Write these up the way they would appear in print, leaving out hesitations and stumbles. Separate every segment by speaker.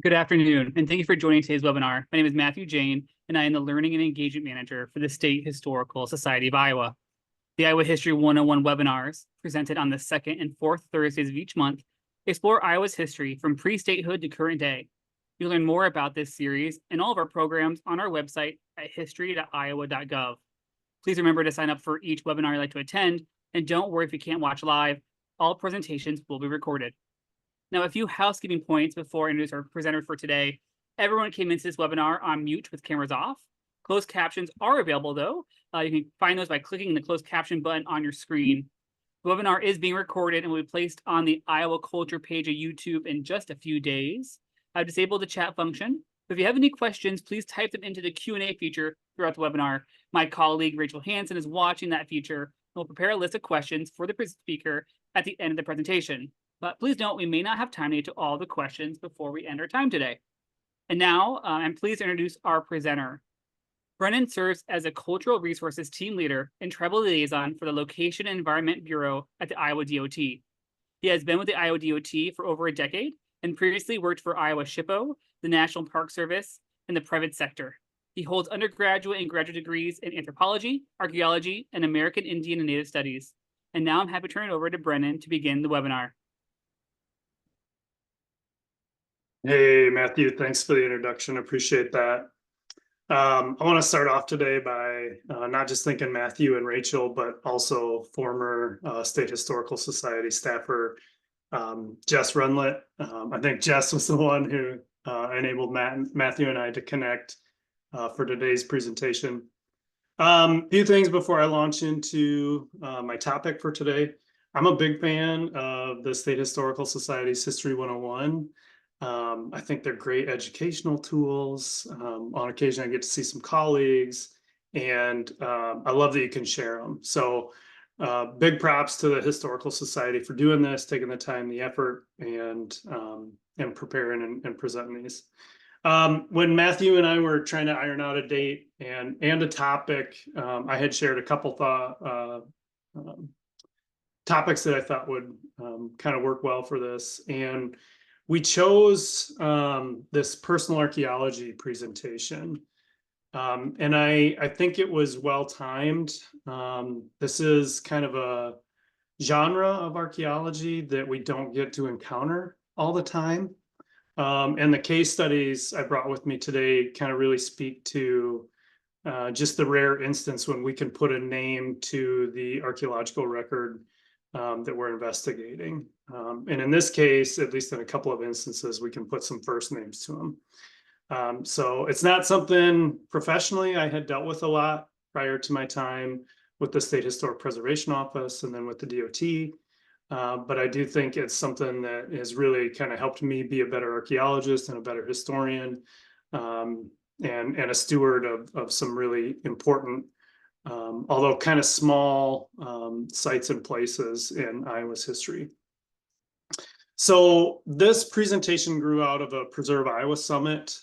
Speaker 1: Good afternoon, and thank you for joining today's webinar. My name is Matthew Jane, and I am the Learning and Engagement Manager for the State Historical Society of Iowa. The Iowa History 101 webinars, presented on the second and fourth Thursdays of each month, explore Iowa's history from pre-statehood to current day. You'll learn more about this series and all of our programs on our website at history.iowa.gov. Please remember to sign up for each webinar you'd like to attend, and don't worry if you can't watch live. All presentations will be recorded. Now, a few housekeeping points before I introduce our presenter for today. Everyone came into this webinar on mute with cameras off. Closed captions are available, though. You can find those by clicking the closed caption button on your screen. The webinar is being recorded and will be placed on the Iowa Culture page of YouTube in just a few days. I've disabled the chat function. If you have any questions, please type them into the Q&A feature throughout the webinar. My colleague, Rachel Hansen, is watching that feature and will prepare a list of questions for the speaker at the end of the presentation. But please note, we may not have time to get to all the questions before we end our time today. And now, I'm pleased to introduce our presenter. Brennan serves as a Cultural Resources Team Leader and Tribal Liaison for the Location and Environment Bureau at the Iowa DOT. He has been with the Iowa DOT for over a decade and previously worked for Iowa SHPO, the National Park Service, and the private sector. He holds undergraduate and graduate degrees in anthropology, archaeology, and American Indian and Native Studies. And now I'm happy to turn it over to Brennan to begin the webinar.
Speaker 2: Hey, Matthew, thanks for the introduction. Appreciate that. I want to start off today by not just thanking Matthew and Rachel, but also former State Historical Society staffer, Jess Runlet. I think Jess was the one who enabled Matthew and I to connect for today's presentation. Few things before I launch into my topic for today. I'm a big fan of the State Historical Society's History 101. I think they're great educational tools. On occasion, I get to see some colleagues, and I love that you can share them. So big props to the Historical Society for doing this, taking the time, the effort, and preparing and presenting these. When Matthew and I were trying to iron out a date and a topic, I had shared a couple topics that I thought would kind of work well for this. And we chose this personal archaeology presentation, and I think it was well timed. This is kind of a genre of archaeology that we don't get to encounter all the time. And the case studies I brought with me today kind of really speak to just the rare instance when we can put a name to the archaeological record that we're investigating. And in this case, at least in a couple of instances, we can put some first names to them. So it's not something professionally I had dealt with a lot prior to my time with the State Historic Preservation Office and then with the DOT. But I do think it's something that has really kind of helped me be a better archaeologist and a better historian, and a steward of some really important, although kind of small, sites and places in Iowa's history. So this presentation grew out of a Preserve Iowa Summit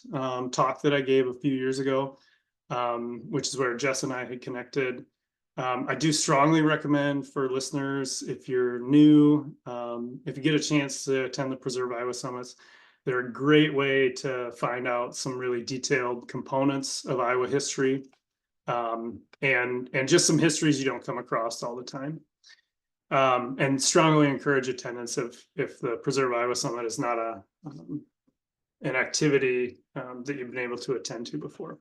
Speaker 2: talk that I gave a few years ago, which is where Jess and I had connected. I do strongly recommend for listeners, if you're new, if you get a chance to attend the Preserve Iowa Summits, they're a great way to find out some really detailed components of Iowa history, and just some histories you don't come across all the time. And strongly encourage attendance if the Preserve Iowa Summit is not an activity that you've been able to attend to before.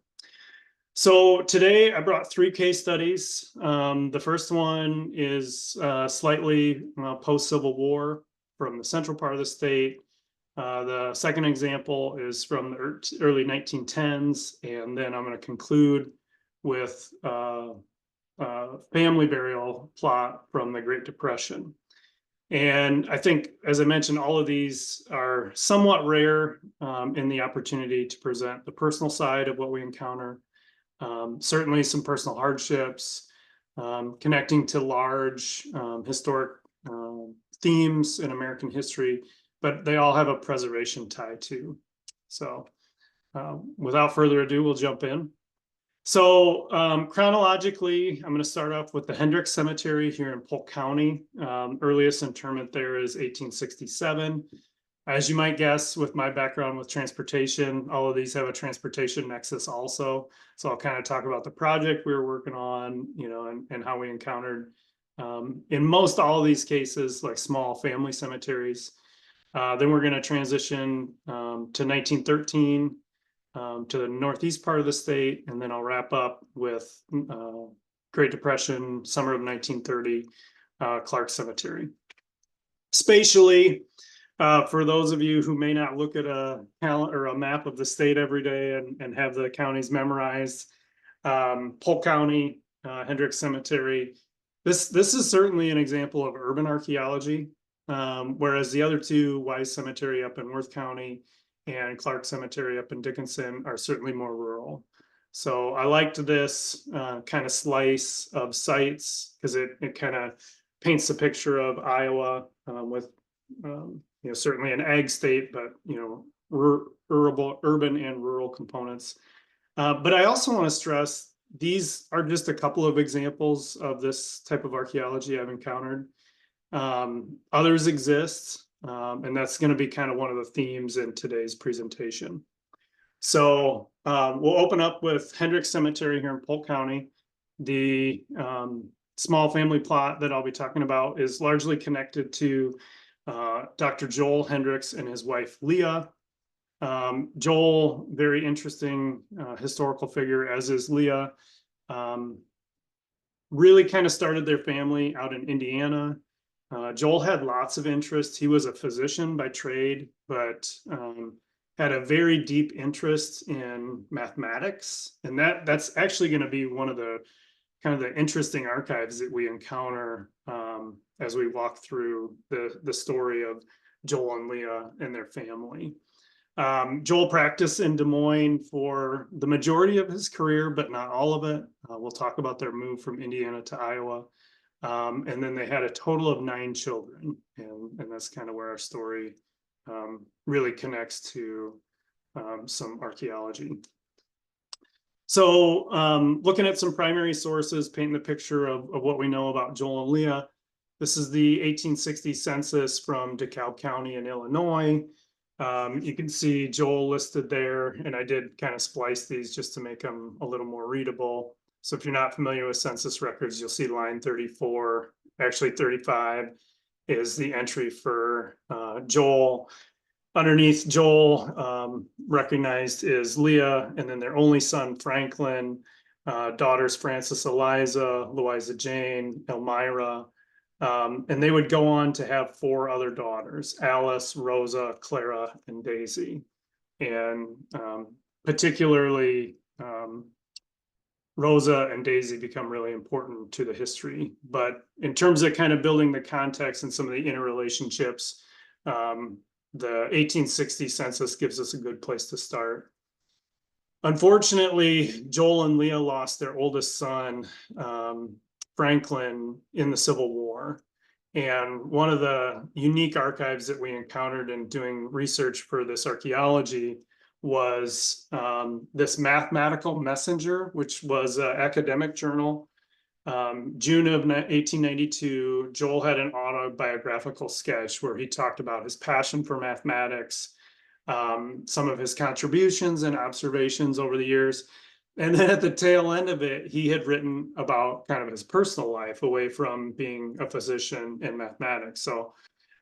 Speaker 2: So today I brought 3 case studies. The first one is slightly post-Civil War from the central part of the state. The second example is from the early 1910s, and then I'm going to conclude with family burial plot from the Great Depression. And I think, as I mentioned, all of these are somewhat rare in the opportunity to present the personal side of what we encounter. Certainly some personal hardships, connecting to large historic themes in American history, but they all have a preservation tie too. So without further ado, we'll jump in. So chronologically, I'm going to start off with the Hendrick Cemetery here in Polk County. Earliest interment there is 1867. As you might guess, with my background with transportation, all of these have a transportation nexus also. So I'll kind of talk about the project we were working on, and how we encountered, in most all of these cases, like small family cemeteries. Then we're going to transition to 1913, to the northeast part of the state, and then I'll wrap up with Great Depression, summer of 1930, Clark Cemetery. Spatially, for those of you who may not look at a calendar or a map of the state every day and have the counties memorized, Polk County, Hendrick Cemetery. This is certainly an example of urban archaeology, whereas the other two, Wise Cemetery up in Worth County and Clark Cemetery up in Dickinson, are certainly more rural. So I liked this kind of slice of sites because it kind of paints a picture of Iowa with certainly an ag state, but urban and rural components. But I also want to stress these are just a couple of examples of this type of archaeology I've encountered. Others exist, and that's going to be kind of one of the themes in today's presentation. So we'll open up with Hendrick Cemetery here in Polk County. The small family plot that I'll be talking about is largely connected to Dr. Joel Hendricks and his wife Leah. Joel, very interesting historical figure, as is Leah. Really kind of started their family out in Indiana. Joel had lots of interests. He was a physician by trade, but had a very deep interest in mathematics. And that's actually going to be one of the kind of the interesting archives that we encounter as we walk through the story of Joel and Leah and their family. Joel practiced in Des Moines for the majority of his career, but not all of it. We'll talk about their move from Indiana to Iowa. And then they had a total of 9 children. And that's kind of where our story really connects to some archaeology. So looking at some primary sources, painting the picture of what we know about Joel and Leah. This is the 1860 census from DeKalb County in Illinois. You can see Joel listed there, and I did kind of splice these just to make them a little more readable. So if you're not familiar with census records, you'll see line 34, actually 35 is the entry for Joel. Underneath Joel, recognized is Leah, and then their only son, Franklin, daughters, Frances Eliza, Louisa Jane, Elmira. And they would go on to have 4 other daughters, Alice, Rosa, Clara, and Daisy. And particularly Rosa and Daisy become really important to the history. But in terms of kind of building the context and some of the interrelationships, the 1860 census gives us a good place to start. Unfortunately, Joel and Leah lost their oldest son, Franklin, in the Civil War. And one of the unique archives that we encountered in doing research for this archaeology was this Mathematical Messenger, which was an academic journal. June of 1892, Joel had an autobiographical sketch where he talked about his passion for mathematics, some of his contributions and observations over the years. And then at the tail end of it, he had written about kind of his personal life away from being a physician in mathematics. So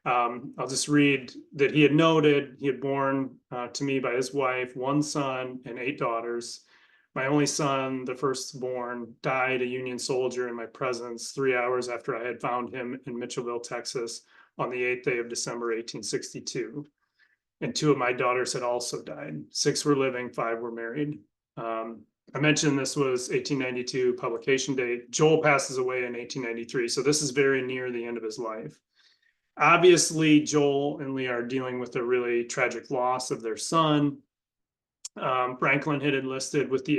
Speaker 2: I'll just read that he had noted he had born to me by his wife 1 son and 8 daughters. My only son, the firstborn, died a Union soldier in my presence 3 hours after I had found him in Mitchellville, Texas, on the 8th day of December, 1862. And 2 of my daughters had also died. 6 were living, 5 were married. I mentioned this was 1892 publication date. Joel passes away in 1893, so this is very near the end of his life. Obviously, Joel and Leah are dealing with a really tragic loss of their son. Franklin had enlisted with the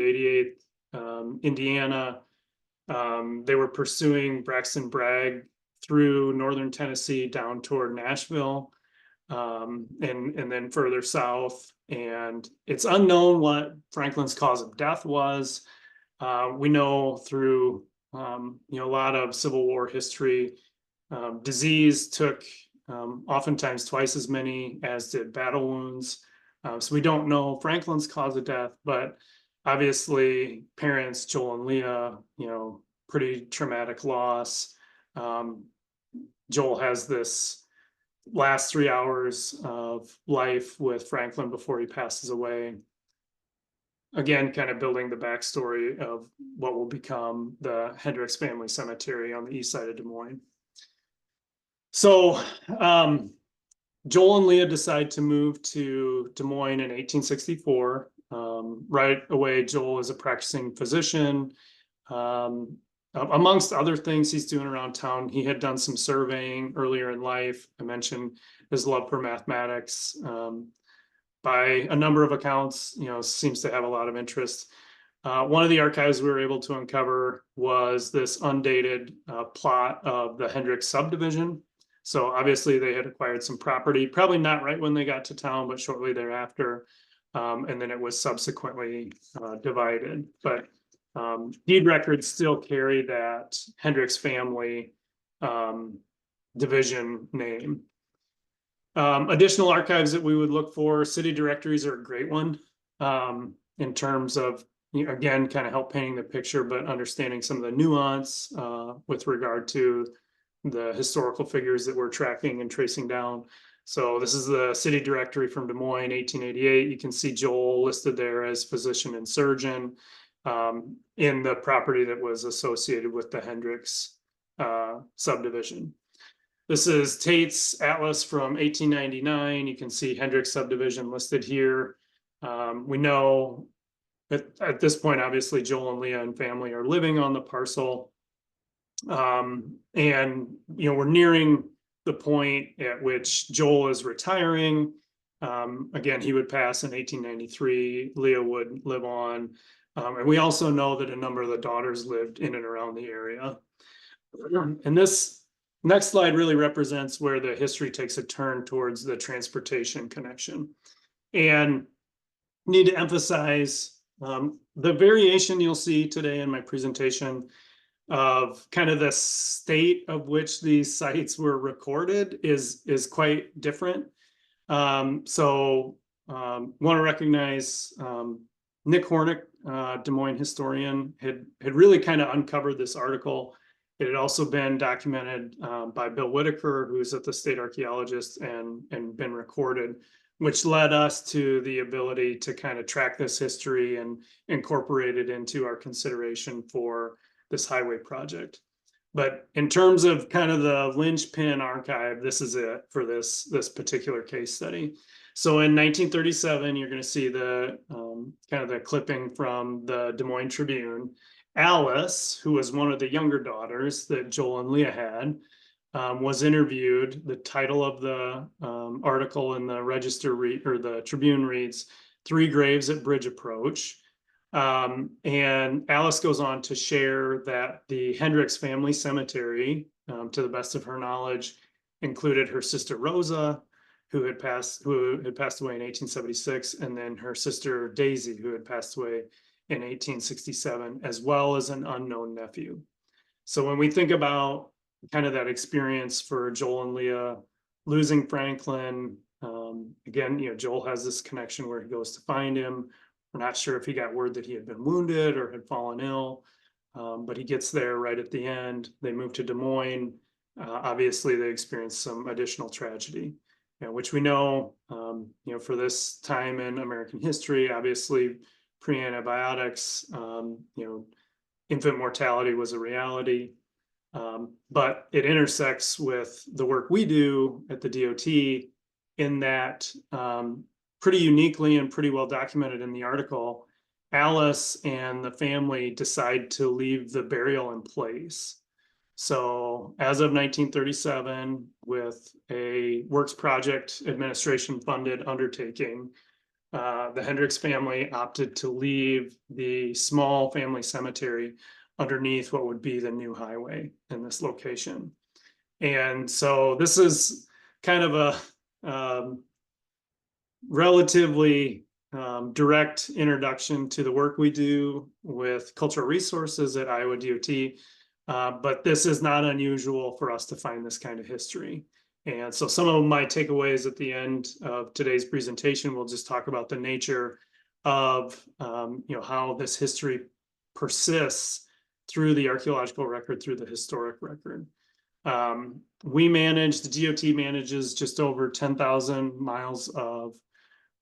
Speaker 2: 88th Indiana. They were pursuing Braxton Bragg through northern Tennessee down toward Nashville, and then further south. And it's unknown what Franklin's cause of death was. We know through a lot of Civil War history, disease took oftentimes twice as many as did battle wounds. So we don't know Franklin's cause of death, but obviously parents, Joel and Leah, pretty traumatic loss. Joel has this last 3 hours of life with Franklin before he passes away. Again, kind of building the backstory of what will become the Hendricks family cemetery on the east side of Des Moines. So Joel and Leah decide to move to Des Moines in 1864. Right away, Joel is a practicing physician. Amongst other things he's doing around town, he had done some surveying earlier in life. I mentioned his love for mathematics. By a number of accounts, seems to have a lot of interest. One of the archives we were able to uncover was this undated plot of the Hendrick subdivision. So obviously they had acquired some property, probably not right when they got to town, but shortly thereafter. And then it was subsequently divided. But deed records still carry that Hendricks family division name. Additional archives that we would look for, city directories are a great one in terms of, again, kind of help painting the picture, but understanding some of the nuance with regard to the historical figures that we're tracking and tracing down. So this is the city directory from Des Moines, 1888. You can see Joel listed there as physician and surgeon in the property that was associated with the Hendricks subdivision. This is Tate's Atlas from 1899. You can see Hendricks subdivision listed here. We know at this point, obviously, Joel and Leah and family are living on the parcel. And, we're nearing the point at which Joel is retiring. Again, he would pass in 1893. Leah would live on. And we also know that a number of the daughters lived in and around the area. And this next slide really represents where the history takes a turn towards the transportation connection. And need to emphasize the variation you'll see today in my presentation of kind of the state of which these sites were recorded is quite different. So want to recognize Nick Hornick, Des Moines historian, had really kind of uncovered this article. It had also been documented by Bill Whitaker, who's at the state archaeologist, and been recorded, which led us to the ability to kind of track this history and incorporate it into our consideration for this highway project. But in terms of kind of the linchpin archive, this is it for this particular case study. So in 1937, you're going to see the kind of the clipping from the Des Moines Tribune. Alice, who was one of the younger daughters that Joel and Leah had, was interviewed. The title of the article in the Register or the Tribune reads, "Three Graves at Bridge Approach." And Alice goes on to share that the Hendricks family cemetery, to the best of her knowledge, included her sister Rosa, who had passed away in 1876, and then her sister Daisy, who had passed away in 1867, as well as an unknown nephew. So when we think about kind of that experience for Joel and Leah losing Franklin, again, Joel has this connection where he goes to find him. We're not sure if he got word that he had been wounded or had fallen ill, but he gets there right at the end. They move to Des Moines. Obviously, they experience some additional tragedy, which we know, for this time in American history, obviously pre-antibiotics, infant mortality was a reality, but it intersects with the work we do at the DOT in that pretty uniquely and pretty well documented in the article, Alice and the family decide to leave the burial in place. So as of 1937, with a Works Project Administration funded undertaking, the Hendricks family opted to leave the small family cemetery underneath what would be the new highway in this location. And so this is kind of a relatively direct introduction to the work we do with cultural resources at Iowa DOT. But this is not unusual for us to find this kind of history. And so some of my takeaways at the end of today's presentation, we'll just talk about the nature of how this history persists through the archaeological record, through the historic record. The DOT manages just over 10,000 miles of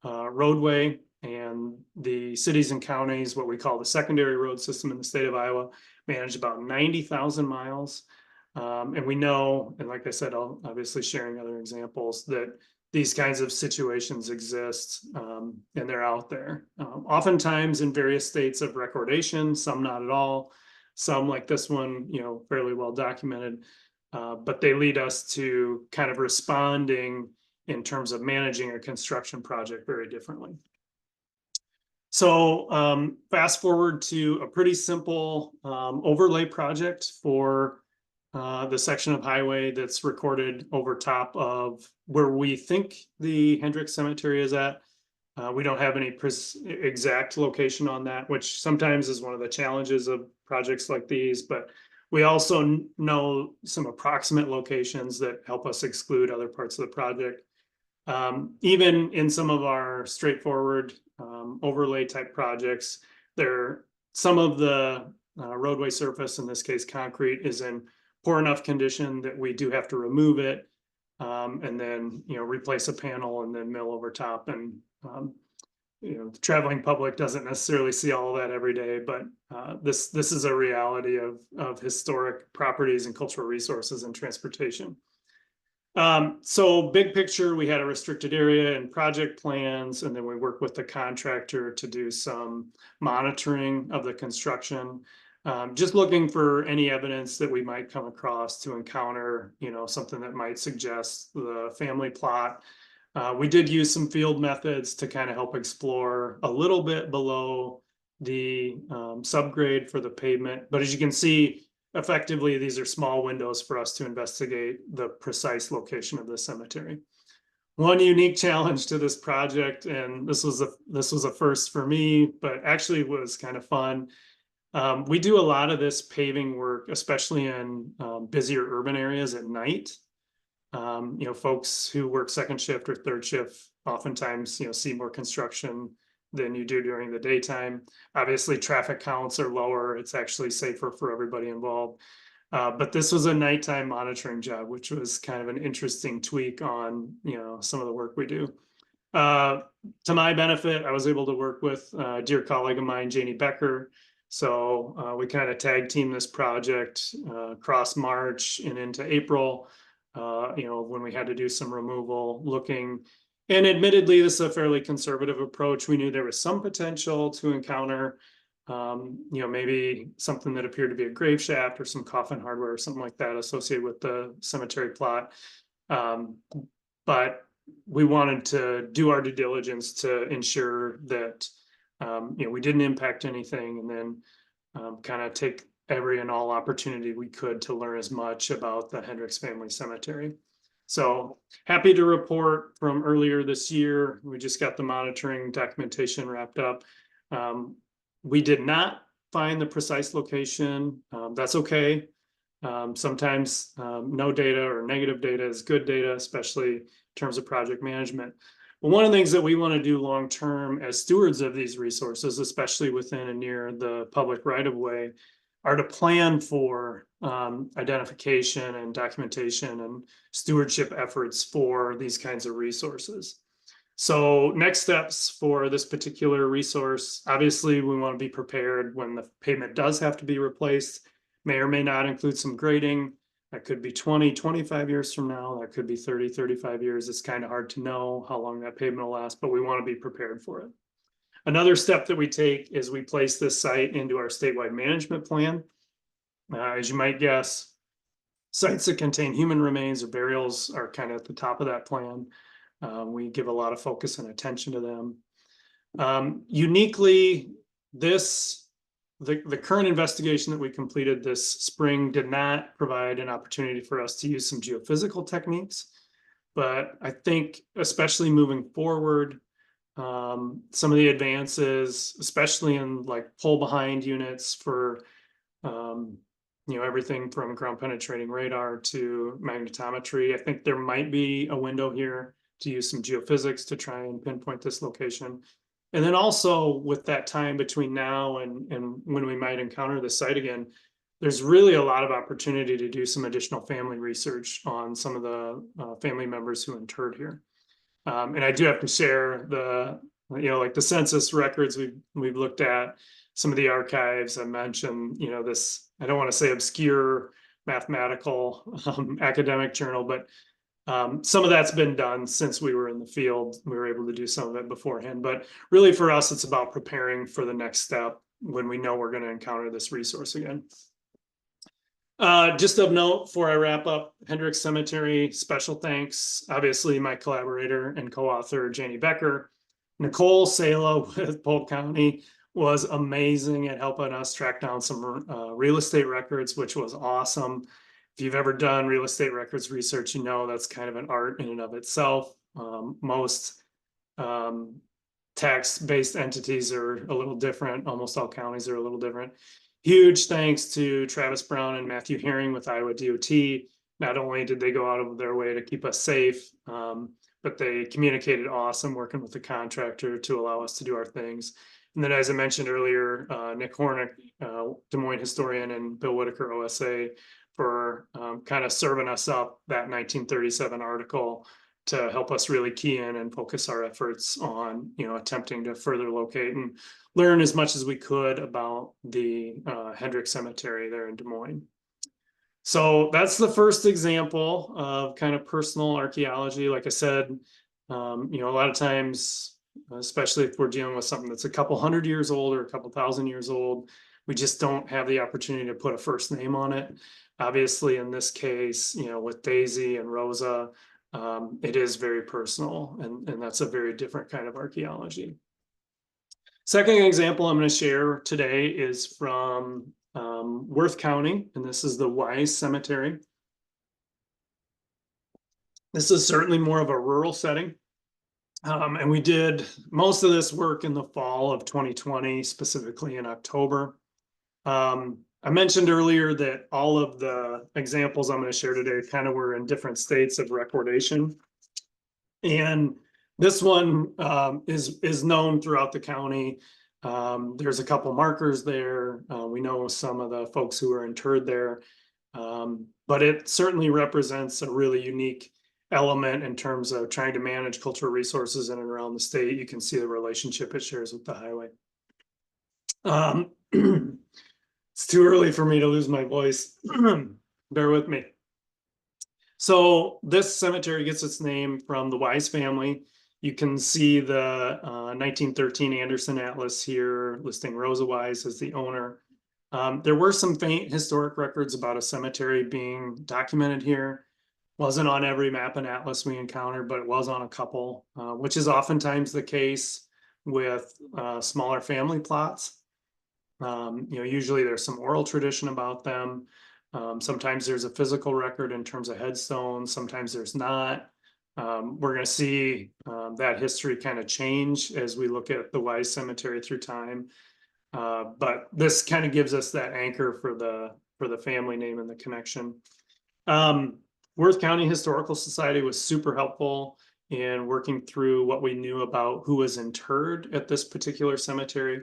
Speaker 2: roadway, and the cities and counties, what we call the secondary road system in the state of Iowa, manage about 90,000 miles. And we know, and like I said, I'll obviously sharing other examples, that these kinds of situations exist, and they're out there. Oftentimes in various states of recordation, some not at all, some like this one, fairly well documented, but they lead us to kind of responding in terms of managing a construction project very differently. So fast forward to a pretty simple overlay project for the section of highway that's recorded over top of where we think the Hendrick Cemetery is at. We don't have any exact location on that, which sometimes is one of the challenges of projects like these, but we also know some approximate locations that help us exclude other parts of the project. Even in some of our straightforward overlay type projects, some of the roadway surface, in this case concrete, is in poor enough condition that we do have to remove it, and then replace a panel and then mill over top. And the traveling public doesn't necessarily see all of that every day, but this is a reality of historic properties and cultural resources and transportation. So big picture, we had a restricted area and project plans, and then we worked with the contractor to do some monitoring of the construction, just looking for any evidence that we might come across to encounter, something that might suggest the family plot. We did use some field methods to kind of help explore a little bit below the subgrade for the pavement, but as you can see, effectively, these are small windows for us to investigate the precise location of the cemetery. One unique challenge to this project, and this was a first for me, but actually was kind of fun. We do a lot of this paving work, especially in busier urban areas at night. Folks who work second shift or third shift oftentimes, see more construction than you do during the daytime. Obviously, traffic counts are lower. It's actually safer for everybody involved. But this was a nighttime monitoring job, which was kind of an interesting tweak on, some of the work we do. To my benefit, I was able to work with a dear colleague of mine, Janie Becker. So we kind of tag team this project across March and into April, when we had to do some removal looking. And admittedly, this is a fairly conservative approach. We knew there was some potential to encounter, maybe something that appeared to be a grave shaft or some coffin hardware or something like that associated with the cemetery plot. But we wanted to do our due diligence to ensure that, we didn't impact anything, and then kind of take every and all opportunity we could to learn as much about the Hendricks family cemetery. So happy to report from earlier this year, we just got the monitoring documentation wrapped up. We did not find the precise location. That's okay. Sometimes no data or negative data is good data, especially in terms of project management. But one of the things that we want to do long term as stewards of these resources, especially within and near the public right of way, are to plan for identification and documentation and stewardship efforts for these kinds of resources. So next steps for this particular resource, obviously we want to be prepared when the pavement does have to be replaced. May or may not include some grading. That could be 20, 25 years from now. That could be 30, 35 years. It's kind of hard to know how long that pavement will last, but we want to be prepared for it. Another step that we take is we place this site into our statewide management plan. As you might guess, sites that contain human remains or burials are kind of at the top of that plan. We give a lot of focus and attention to them. Uniquely, the current investigation that we completed this spring did not provide an opportunity for us to use some geophysical techniques. But I think, especially moving forward, some of the advances, especially in like pull behind units for everything from ground penetrating radar to magnetometry. I think there might be a window here to use some geophysics to try and pinpoint this location. And then also with that time between now and when we might encounter the site again, there's really a lot of opportunity to do some additional family research on some of the family members who interred here. And I do have to share like the census records we've looked at, some of the archives I mentioned, this, I don't want to say obscure mathematical academic journal, but some of that's been done since we were in the field. We were able to do some of it beforehand, but really for us, it's about preparing for the next step when we know we're going to encounter this resource again. Just of note, before I wrap up, Hendrick Cemetery, special thanks, obviously my collaborator and co-author, Janie Becker. Nicole Sala with Polk County was amazing at helping us track down some real estate records, which was awesome. If you've ever done real estate records research, that's kind of an art in and of itself. Most tax-based entities are a little different. Almost all counties are a little different. Huge thanks to Travis Brown and Matthew Herring with Iowa DOT. Not only did they go out of their way to keep us safe, but they communicated awesome working with the contractor to allow us to do our things. And then, as I mentioned earlier, Nick Hornick, Des Moines historian, and Bill Whitaker, OSA, for kind of serving us up that 1937 article to help us really key in and focus our efforts on, attempting to further locate and learn as much as we could about the Hendrick Cemetery there in Des Moines. So that's the first example of kind of personal archaeology. Like I said, a lot of times, especially if we're dealing with something that's a couple hundred years old or a couple thousand years old, we just don't have the opportunity to put a first name on it. Obviously, in this case, with Daisy and Rosa, it is very personal, and that's a very different kind of archaeology. Second example I'm going to share today is from Worth County, and this is the Wise Cemetery. This is certainly more of a rural setting. And we did most of this work in the fall of 2020, specifically in October. I mentioned earlier that all of the examples I'm going to share today kind of were in different states of recordation. And this one is known throughout the county. There's a couple markers there. We know some of the folks who were interred there, but it certainly represents a really unique element in terms of trying to manage cultural resources in and around the state. You can see the relationship it shares with the highway. It's too early for me to lose my voice. Bear with me. So this cemetery gets its name from the Wise family. You can see the 1913 Anderson Atlas here listing Rosa Wise as the owner. There were some faint historic records about a cemetery being documented here. Wasn't on every map and atlas we encountered, but it was on a couple, which is oftentimes the case with smaller family plots. Usually there's some oral tradition about them. Sometimes there's a physical record in terms of headstones. Sometimes there's not. We're going to see that history kind of change as we look at the Wise Cemetery through time. But this kind of gives us that anchor for the family name and the connection. Worth County Historical Society was super helpful in working through what we knew about who was interred at this particular cemetery.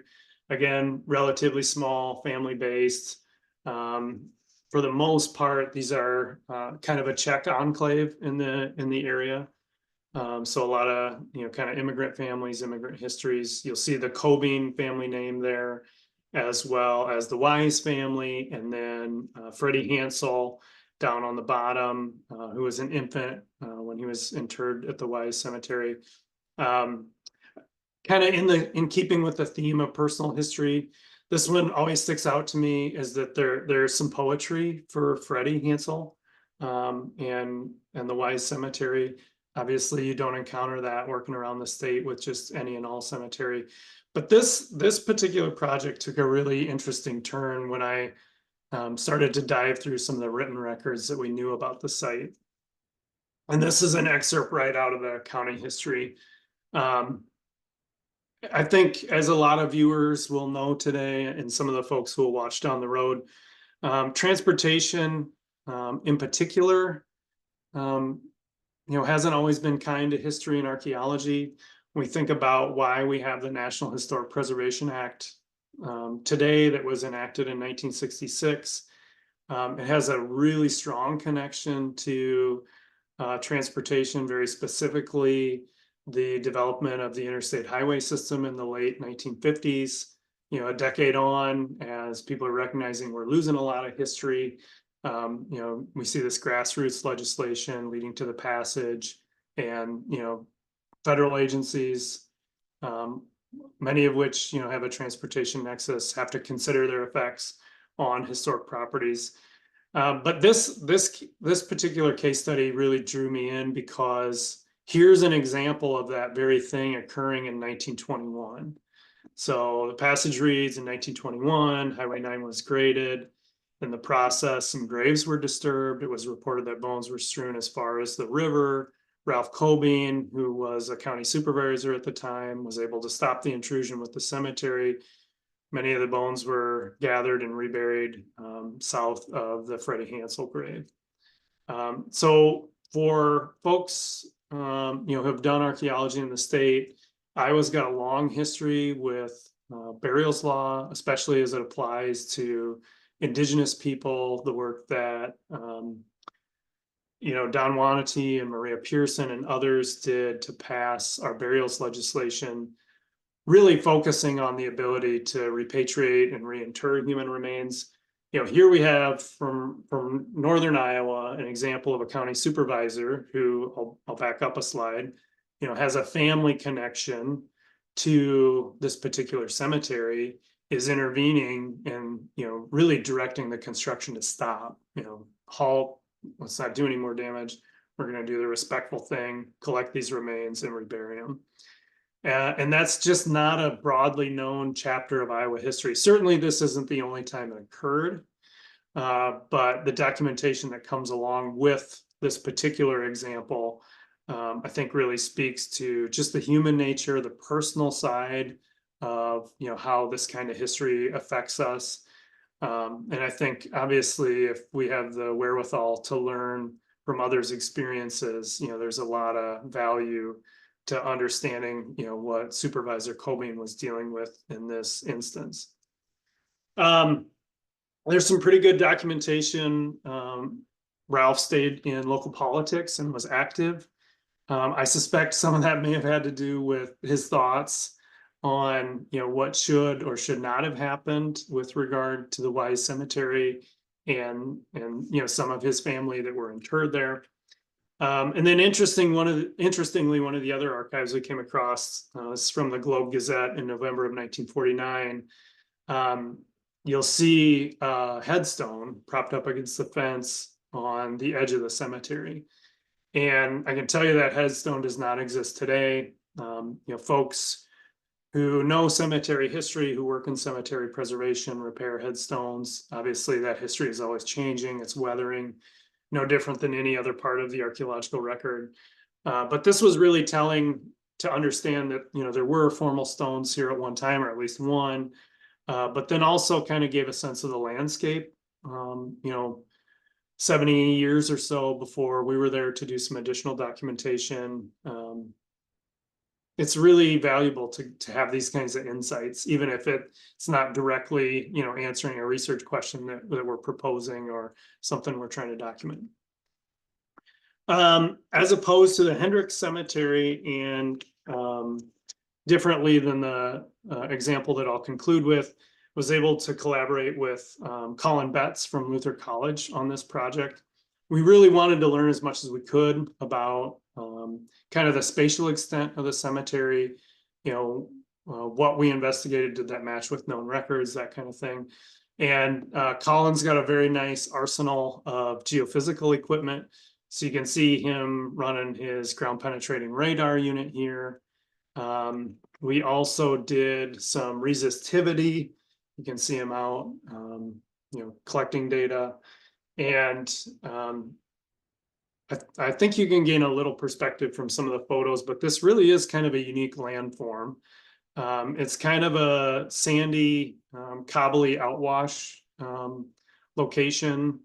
Speaker 2: Again, relatively small, family-based. For the most part, these are kind of a Czech enclave in the area. So a lot of kind of immigrant families, immigrant histories. You'll see the Cobine family name there, as well as the Wise family, and then Freddie Hansel down on the bottom, who was an infant when he was interred at the Wise Cemetery. Kind of in keeping with the theme of personal history, this one always sticks out to me is that there's some poetry for Freddie Hansel and the Wise Cemetery. Obviously, you don't encounter that working around the state with just any and all cemetery. But this particular project took a really interesting turn when I started to dive through some of the written records that we knew about the site. And this is an excerpt right out of the county history. I think, as a lot of viewers will know today, and some of the folks who will watch down the road, Transportation, in particular, hasn't always been kind to history and archaeology. When we think about why we have the National Historic Preservation Act today that was enacted in 1966. It has a really strong connection to transportation, very specifically the development of the interstate highway system in the late 1950s. A decade on, as people are recognizing we're losing a lot of history, we see this grassroots legislation leading to the passage, and federal agencies, many of which have a transportation nexus, have to consider their effects on historic properties. But this particular case study really drew me in because here's an example of that very thing occurring in 1921. So the passage reads, in 1921, Highway 9 was graded. In the process, some graves were disturbed. It was reported that bones were strewn as far as the river. Ralph Cobain, who was a county supervisor at the time, was able to stop the intrusion with the cemetery. Many of the bones were gathered and reburied south of the Freddie Hansel grave. So for folks who have done archaeology in the state, Iowa's got a long history with burials law, especially as it applies to Indigenous people. The work that Don Wanatee and Maria Pearson and others did to pass our burials legislation, really focusing on the ability to repatriate and reinter human remains. Here we have from northern Iowa an example of a county supervisor who, I'll back up a slide, has a family connection to this particular cemetery, is intervening and really directing the construction to stop. Halt, let's not do any more damage. We're going to do the respectful thing, collect these remains and rebury them. And that's just not a broadly known chapter of Iowa history. Certainly this isn't the only time it occurred, but the documentation that comes along with this particular example, I think really speaks to just the human nature, the personal side of how this kind of history affects us. And I think obviously if we have the wherewithal to learn from others' experiences, there's a lot of value to understanding what Supervisor Cobain was dealing with in this instance. There's some pretty good documentation. Ralph stayed in local politics and was active. I suspect some of that may have had to do with his thoughts on what should or should not have happened with regard to the Wise Cemetery and some of his family that were interred there. And then interestingly, one of the other archives we came across is from the Globe Gazette in November of 1949. You'll see a headstone propped up against the fence on the edge of the cemetery. And I can tell you that headstone does not exist today. Folks who know cemetery history, who work in cemetery preservation, repair headstones, obviously that history is always changing, it's weathering, no different than any other part of the archaeological record. But this was really telling to understand that, there were formal stones here at one time, or at least one, but then also kind of gave a sense of the landscape. 70 years or so before we were there to do some additional documentation. It's really valuable to have these kinds of insights, even if it's not directly, answering a research question that we're proposing or something we're trying to document. As opposed to the Hendrick Cemetery, and differently than the example that I'll conclude with, was able to collaborate with Colin Betts from Luther College on this project. We really wanted to learn as much as we could about kind of the spatial extent of the cemetery, what we investigated, did that match with known records, that kind of thing. And Colin's got a very nice arsenal of geophysical equipment. So you can see him running his ground penetrating radar unit here. We also did some resistivity. You can see him out, collecting data. And I think you can gain a little perspective from some of the photos, but this really is kind of a unique landform. It's kind of a sandy, cobbly outwash location.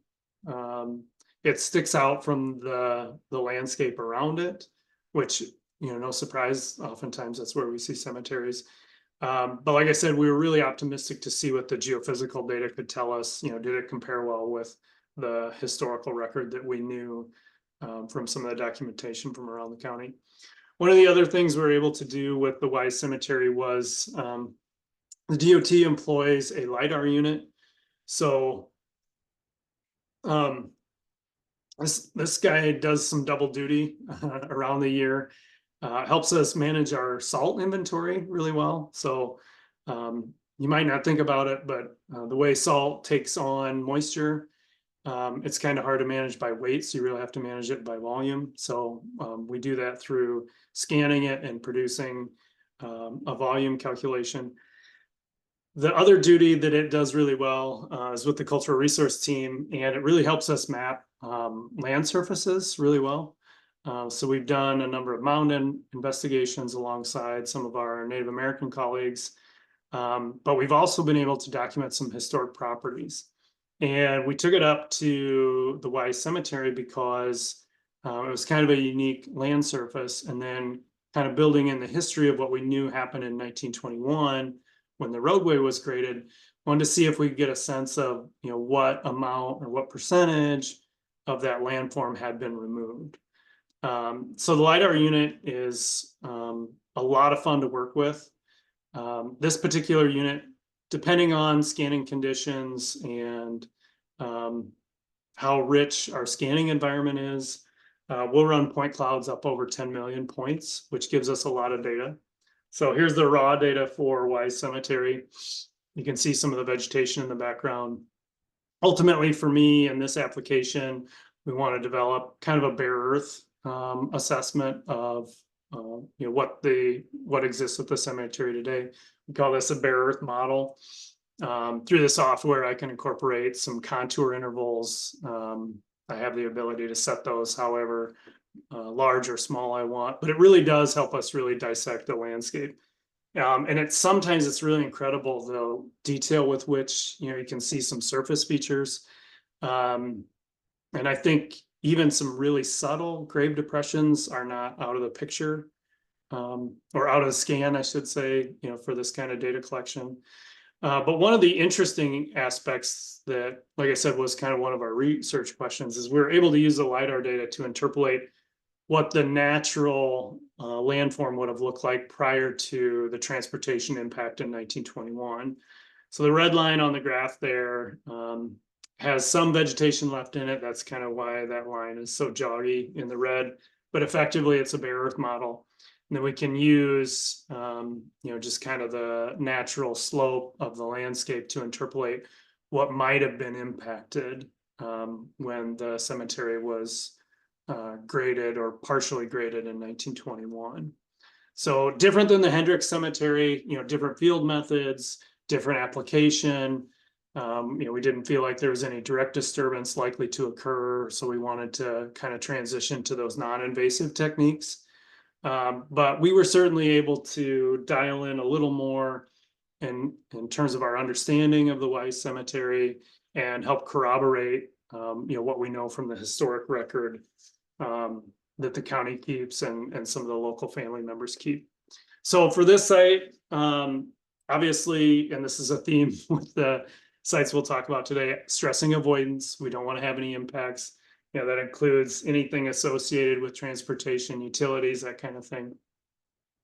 Speaker 2: It sticks out from the landscape around it, which, no surprise, oftentimes that's where we see cemeteries. But like I said, we were really optimistic to see what the geophysical data could tell us. Did it compare well with the historical record that we knew from some of the documentation from around the county. One of the other things we were able to do with the Wise Cemetery was the DOT employs a LiDAR unit. So this guy does some double duty around the year. Helps us manage our salt inventory really well. So you might not think about it, but the way salt takes on moisture, it's kind of hard to manage by weight. So you really have to manage it by volume. So we do that through scanning it and producing a volume calculation. The other duty that it does really well is with the cultural resource team, and it really helps us map land surfaces really well. So we've done a number of mound investigations alongside some of our Native American colleagues, but we've also been able to document some historic properties. And we took it up to the Wise Cemetery because it was kind of a unique land surface, and then kind of building in the history of what we knew happened in 1921 when the roadway was graded. Wanted to see if we could get a sense of what amount or what percentage of that landform had been removed. So the LiDAR unit is a lot of fun to work with. This particular unit, depending on scanning conditions and how rich our scanning environment is, we'll run point clouds up over 10 million points, which gives us a lot of data. So here's the raw data for Wise Cemetery. You can see some of the vegetation in the background. Ultimately, for me in this application, we want to develop kind of a bare earth assessment of what exists at the cemetery today. We call this a bare earth model. Through the software, I can incorporate some contour intervals. I have the ability to set those however large or small I want, but it really does help us really dissect the landscape. And sometimes it's really incredible the detail with which you can see some surface features. And I think even some really subtle grave depressions are not out of the picture, or out of the scan, I should say, for this kind of data collection. But one of the interesting aspects that, like I said, was kind of one of our research questions is we were able to use the LiDAR data to interpolate what the natural landform would have looked like prior to the transportation impact in 1921. So the red line on the graph there has some vegetation left in it. That's kind of why that line is so joggy in the red, but effectively it's a bare earth model. And then we can use, just kind of the natural slope of the landscape to interpolate what might have been impacted when the cemetery was graded or partially graded in 1921. So different than the Hendrick Cemetery, different field methods, different application. We didn't feel like there was any direct disturbance likely to occur, so we wanted to kind of transition to those non-invasive techniques. But we were certainly able to dial in a little more in terms of our understanding of the Wise Cemetery and help corroborate what we know from the historic record that the county keeps and some of the local family members keep. So for this site, obviously, and this is a theme with the sites we'll talk about today, stressing avoidance. We don't want to have any impacts. That includes anything associated with transportation, utilities, that kind of thing.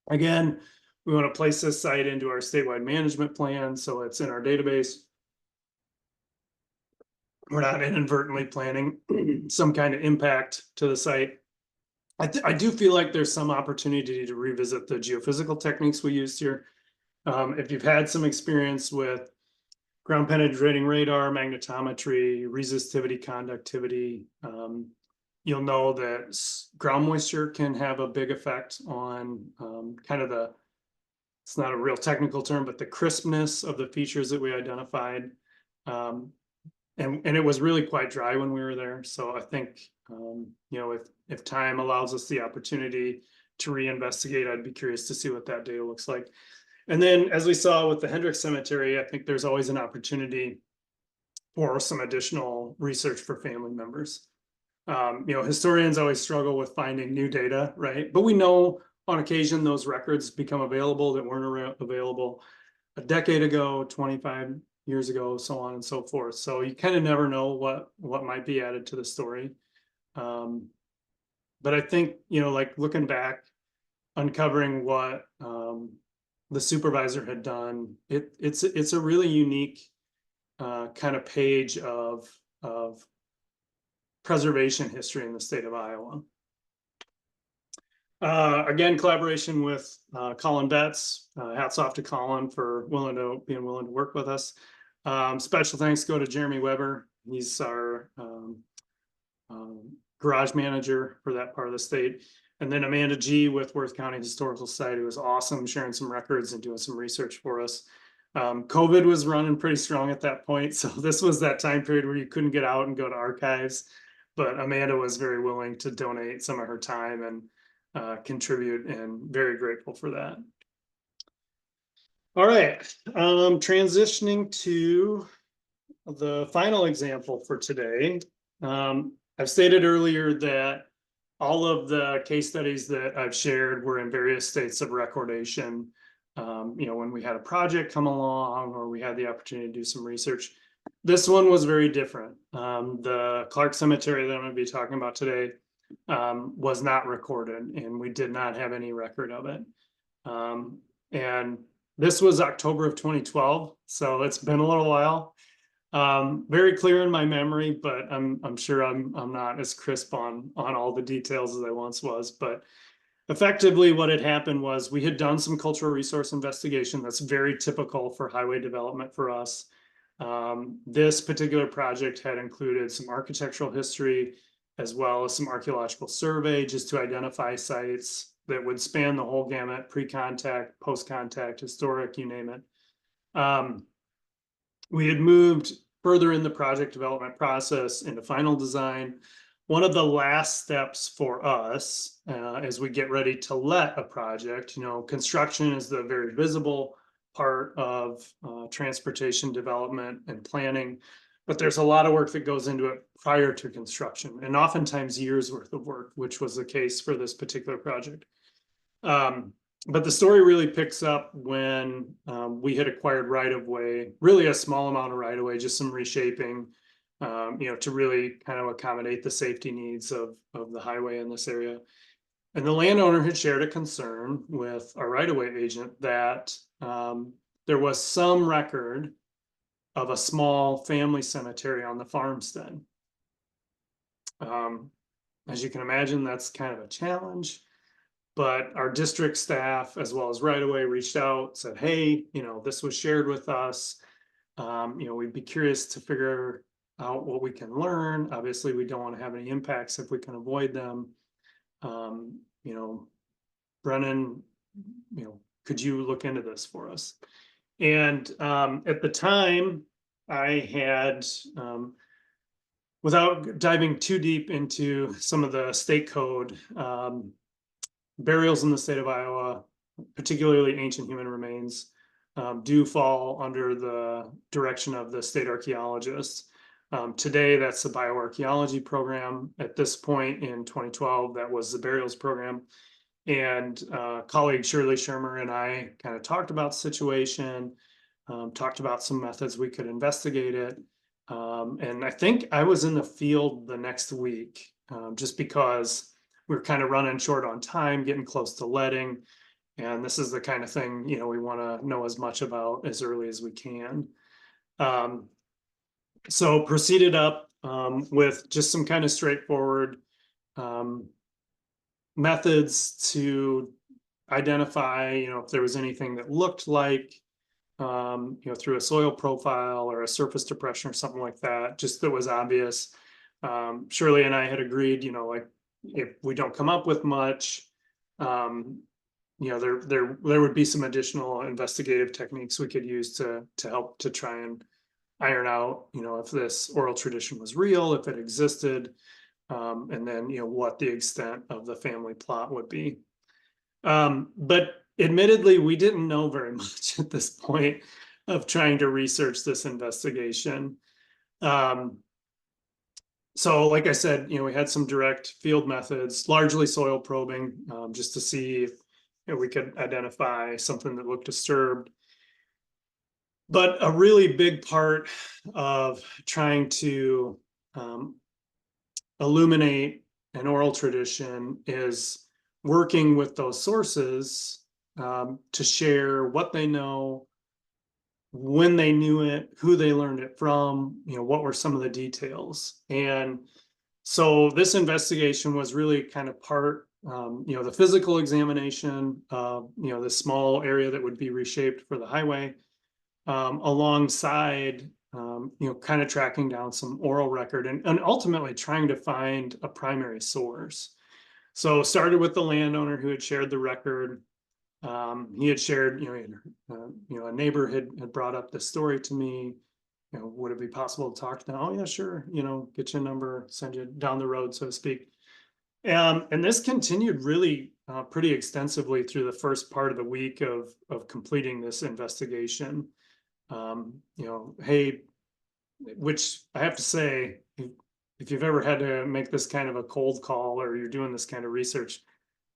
Speaker 2: Again, we want to place this site into our statewide management plan, so it's in our database. We're not inadvertently planning some kind of impact to the site. I do feel like there's some opportunity to revisit the geophysical techniques we used here. If you've had some experience with ground penetrating radar, magnetometry, resistivity, conductivity, you'll know that ground moisture can have a big effect on kind of it's not a real technical term, but the crispness of the features that we identified. And it was really quite dry when we were there. So I think, if time allows us the opportunity to reinvestigate, I'd be curious to see what that data looks like. And then, as we saw with the Hendrick Cemetery, I think there's always an opportunity for some additional research for family members. Historians always struggle with finding new data, right? But we know on occasion those records become available that weren't available a decade ago, 25 years ago, so on and so forth. So you kind of never know what might be added to the story. But I think, like looking back, uncovering what the supervisor had done, it's a really unique kind of page of preservation history in the state of Iowa. Again, collaboration with Colin Betts. Hats off to Colin for being willing to work with us. Special thanks go to Jeremy Weber. He's our garage manager for that part of the state. And then Amanda G with Worth County Historical Society was awesome, sharing some records and doing some research for us. COVID was running pretty strong at that point. So this was that time period where you couldn't get out and go to archives, but Amanda was very willing to donate some of her time and contribute, and very grateful for that. All right, transitioning to the final example for today. I've stated earlier that all of the case studies that I've shared were in various states of recordation. When we had a project come along or we had the opportunity to do some research. This one was very different. The Clark Cemetery that I'm going to be talking about today was not recorded, and we did not have any record of it. And this was October of 2012, so it's been a little while. Very clear in my memory, but I'm sure I'm not as crisp on all the details as I once was. But effectively, what had happened was we had done some cultural resource investigation. That's very typical for highway development for us. This particular project had included some architectural history as well as some archaeological survey just to identify sites that would span the whole gamut: pre-contact, post-contact, historic, you name it. We had moved further in the project development process into final design. One of the last steps for us as we get ready to let a project, construction is the very visible part of transportation development and planning, but there's a lot of work that goes into it prior to construction, and oftentimes years worth of work, which was the case for this particular project. But the story really picks up when we had acquired right-of-way, really a small amount of right-of-way, just some reshaping, to really kind of accommodate the safety needs of the highway in this area. And the landowner had shared a concern with our right-of-way agent that there was some record of a small family cemetery on the farmstead. As you can imagine, that's kind of a challenge. But our district staff, as well as right-of-way, reached out, said, hey, this was shared with us. We'd be curious to figure out what we can learn. Obviously, we don't want to have any impacts if we can avoid them. Brennan, could you look into this for us? And at the time, I had, without diving too deep into some of the state code, burials in the state of Iowa, particularly ancient human remains, do fall under the direction of the state archaeologists. Today, that's the bioarchaeology program. At this point in 2012, that was the burials program. And colleague Shirley Shermer and I kind of talked about the situation, talked about some methods we could investigate it. And I think I was in the field the next week, just because we're kind of running short on time, getting close to letting. And this is the kind of thing, we want to know as much about as early as we can. So proceeded up with just some kind of straightforward methods to identify, if there was anything that looked like, through a soil profile or a surface depression or something like that, just that was obvious. Shirley and I had agreed, like, if we don't come up with much, there would be some additional investigative techniques we could use to help to try and iron out, if this oral tradition was real, if it existed, and then, what the extent of the family plot would be. But admittedly, we didn't know very much at this point of trying to research this investigation. So like I said, we had some direct field methods, largely soil probing, just to see if we could identify something that looked disturbed. But a really big part of trying to illuminate an oral tradition is working with those sources to share what they know, when they knew it, who they learned it from, what were some of the details. And so this investigation was really kind of part, the physical examination of, the small area that would be reshaped for the highway, alongside, kind of tracking down some oral record and ultimately trying to find a primary source. So started with the landowner who had shared the record. He had shared, a neighbor had brought up this story to me. Would it be possible to talk to them? Oh yeah, sure. Get your number, send you down the road, so to speak. And this continued really pretty extensively through the first part of the week of completing this investigation. Hey, which I have to say, if you've ever had to make this kind of a cold call or you're doing this kind of research,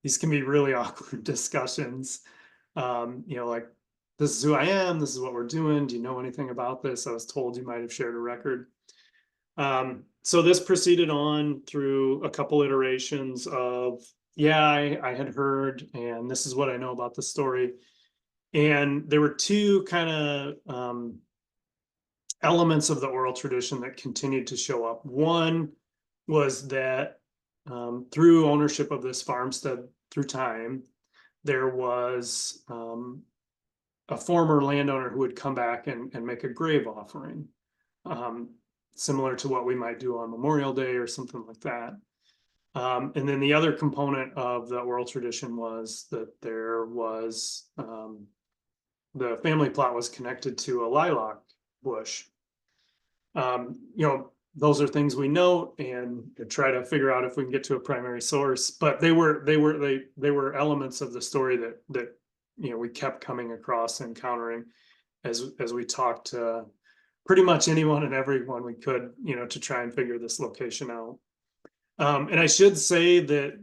Speaker 2: these can be really awkward discussions. Like, this is who I am, this is what we're doing. Do you know anything about this? I was told you might have shared a record. So this proceeded on through a couple iterations of, yeah, I had heard, and this is what I know about the story. And there were two kind of elements of the oral tradition that continued to show up. One was that through ownership of this farmstead through time, there was a former landowner who would come back and make a grave offering, similar to what we might do on Memorial Day or something like that. And then the other component of the oral tradition was that there was the family plot was connected to a lilac bush. Those are things we note and try to figure out if we can get to a primary source. But they were elements of the story that we kept coming across and encountering as we talked to pretty much anyone and everyone we could, to try and figure this location out. And I should say that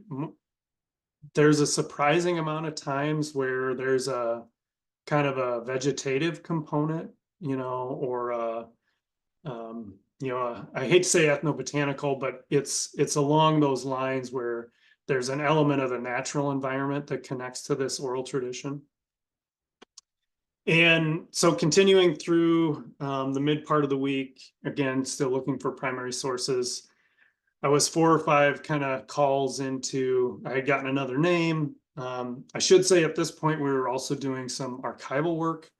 Speaker 2: there's a surprising amount of times where there's a kind of a vegetative component, or I hate to say ethnobotanical, but it's along those lines where there's an element of the natural environment that connects to this oral tradition. And so continuing through the mid part of the week, again, still looking for primary sources. I was 4 or 5 kind of calls into, I had gotten another name. I should say at this point, we were also doing some archival work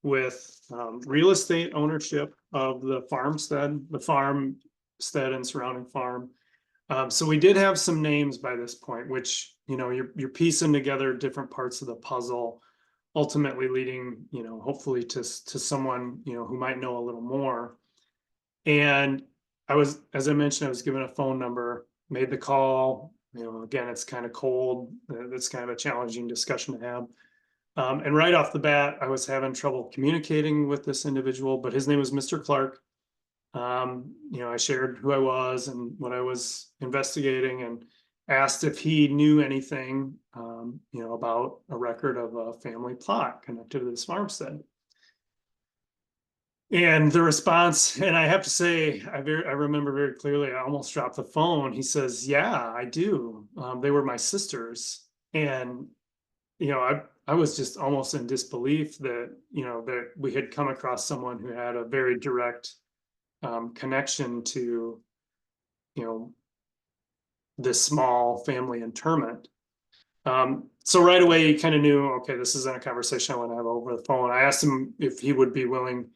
Speaker 2: with real estate ownership of the farmstead and surrounding farm. So we did have some names by this point, which, you're piecing together different parts of the puzzle, ultimately leading, hopefully to someone, who might know a little more. And as I mentioned, I was given a phone number, made the call. Again, it's kind of cold. It's kind of a challenging discussion to have. And right off the bat, I was having trouble communicating with this individual, but his name was Mr. Clark. I shared who I was and what I was investigating and asked if he knew anything, about a record of a family plot connected to this farmstead. And the response, and I have to say, I remember very clearly, I almost dropped the phone. He says, yeah, I do. They were my sisters. And, I was just almost in disbelief that, that we had come across someone who had a very direct connection to, this small family interment. So right away, he kind of knew, okay, this isn't a conversation I want to have over the phone. I asked him if he would be willing,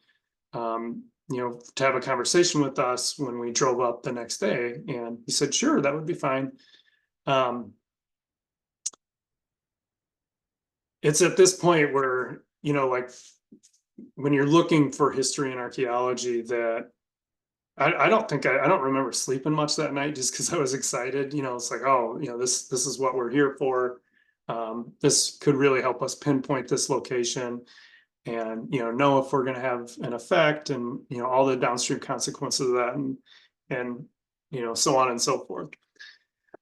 Speaker 2: to have a conversation with us when we drove up the next day. And he said, sure, that would be fine. It's at this point where, like when you're looking for history and archaeology that I don't remember sleeping much that night just because I was excited. It's like, oh, this is what we're here for. This could really help us pinpoint this location. and know if we're going to have an effect, and all the downstream consequences of that, and so on and so forth.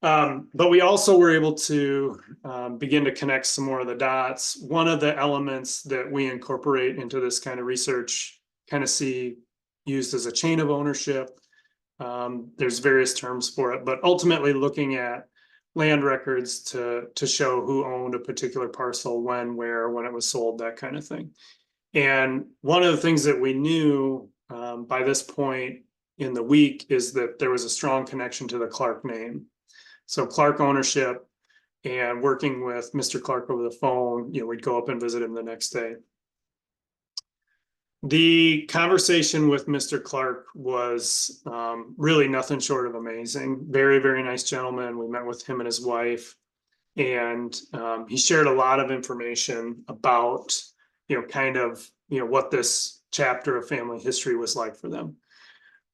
Speaker 2: But we also were able to begin to connect some more of the dots. One of the elements that we incorporate into this kind of research, kind of see used as a chain of ownership. There's various terms for it, but ultimately looking at land records to show who owned a particular parcel, when, where, when it was sold, that kind of thing. And one of the things that we knew by this point in the week is that there was a strong connection to the Clark name. So Clark ownership, and working with Mr. Clark over the phone, we'd go up and visit him the next day. The conversation with Mr. Clark was really nothing short of amazing. Very, very nice gentleman. We met with him and his wife, and he shared a lot of information about, what this chapter of family history was like for them.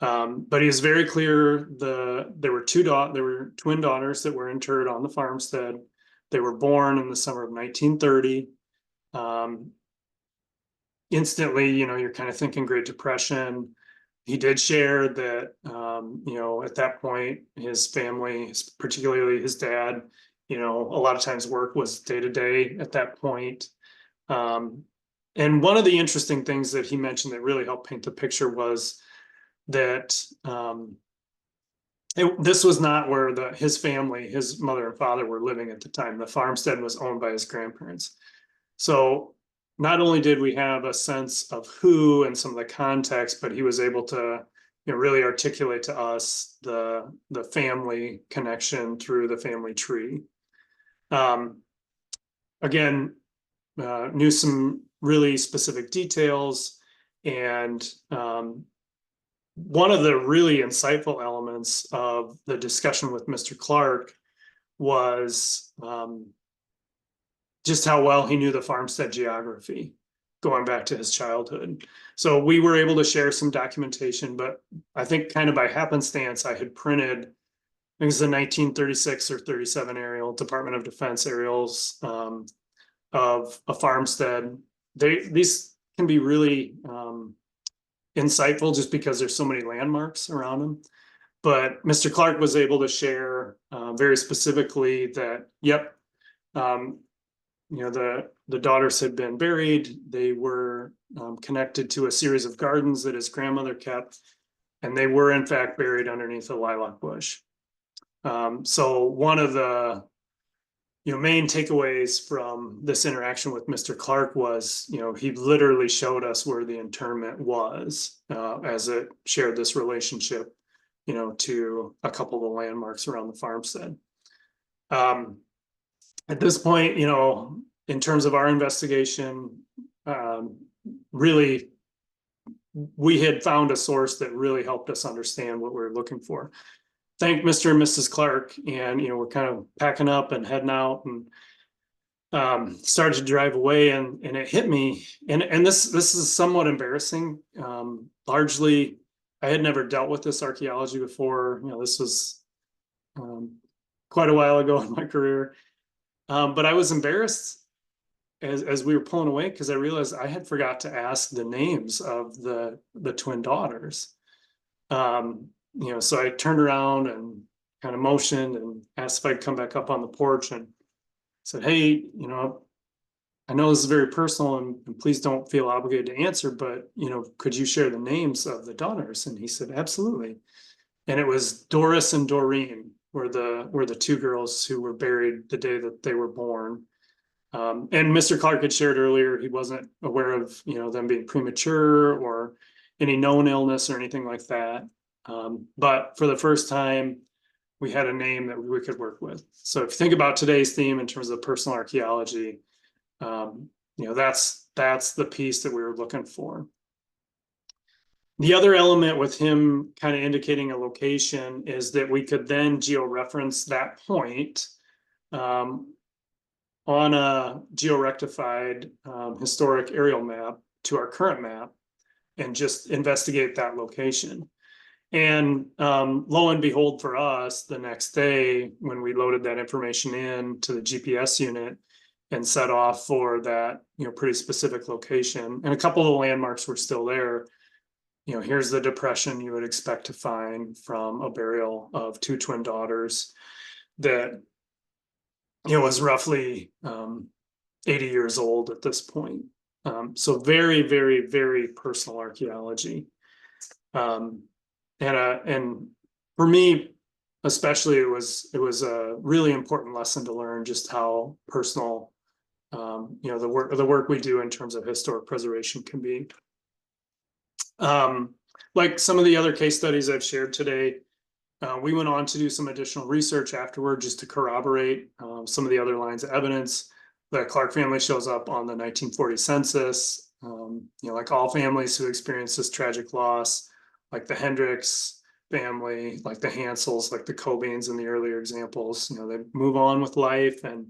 Speaker 2: But he was very clear. There were twin daughters that were interred on the farmstead. They were born in the summer of 1930. Instantly, you're kind of thinking Great Depression. He did share that, at that point, his family, particularly his dad, a lot of times work was day to day at that point. And one of the interesting things that he mentioned that really helped paint the picture was that this was not where his family, his mother and father, were living at the time. The farmstead was owned by his grandparents. So not only did we have a sense of who and some of the context, but he was able to really articulate to us the family connection through the family tree. Again, knew some really specific details, and one of the really insightful elements of the discussion with Mr. Clark was just how well he knew the farmstead geography going back to his childhood. So we were able to share some documentation, but I think kind of by happenstance, I had printed, I think it's the 1936 or 37 aerial, Department of Defense aerials of a farmstead. These can be really insightful just because there's so many landmarks around them. But Mr. Clark was able to share very specifically that, yep, the daughters had been buried. They were connected to a series of gardens that his grandmother kept, and they were in fact buried underneath a lilac bush. So one of the main takeaways from this interaction with Mr. Clark was, he literally showed us where the interment was as it shared this relationship, to a couple of the landmarks around the farmstead. At this point, in terms of our investigation, really, we had found a source that really helped us understand what we were looking for. Thank Mr. and Mrs. Clark, and we're kind of packing up and heading out, and started to drive away, and it hit me, and this is somewhat embarrassing. Largely, I had never dealt with this archaeology before. This was quite a while ago in my career, but I was embarrassed as we were pulling away, because I realized I had forgot to ask the names of the twin daughters. So I turned around and kind of motioned and asked if I'd come back up on the porch, and said, hey, I know this is very personal, and please don't feel obligated to answer, but, could you share the names of the daughters? And he said, absolutely. And it was Doris and Doreen were the two girls who were buried the day that they were born. And Mr. Clark had shared earlier, he wasn't aware of, them being premature or any known illness or anything like that. But for the first time, we had a name that we could work with. So if you think about today's theme in terms of personal archaeology, that's the piece that we were looking for. The other element with him kind of indicating a location is that we could then georeference that point on a georectified historic aerial map to our current map, and just investigate that location. And lo and behold, for us, the next day when we loaded that information in to the GPS unit, and set off for that, pretty specific location. And a couple of the landmarks were still there. Here's the depression you would expect to find from a burial of two twin daughters that, was roughly 80 years old at this point. So very, very, very personal archaeology. And for me, especially, it was a really important lesson to learn just how personal, the work we do in terms of historic preservation can be. Like some of the other case studies I've shared today, we went on to do some additional research afterward just to corroborate some of the other lines of evidence. The Clark family shows up on the 1940 census. Like all families who experience this tragic loss, like the Hendricks family, like the Hansels, like the Cobains in the earlier examples, they move on with life, and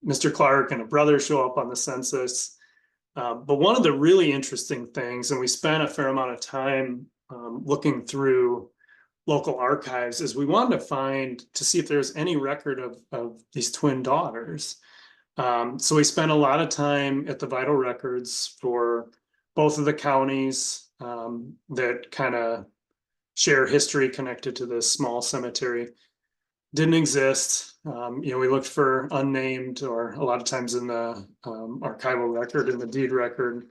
Speaker 2: Mr. Clark and a brother show up on the census. But one of the really interesting things, and we spent a fair amount of time looking through local archives, is we wanted to see if there's any record of these twin daughters. So we spent a lot of time at the vital records for both of the counties that kind of share history connected to this small cemetery. Didn't exist. We looked for unnamed, or a lot of times in the archival record, in the deed record,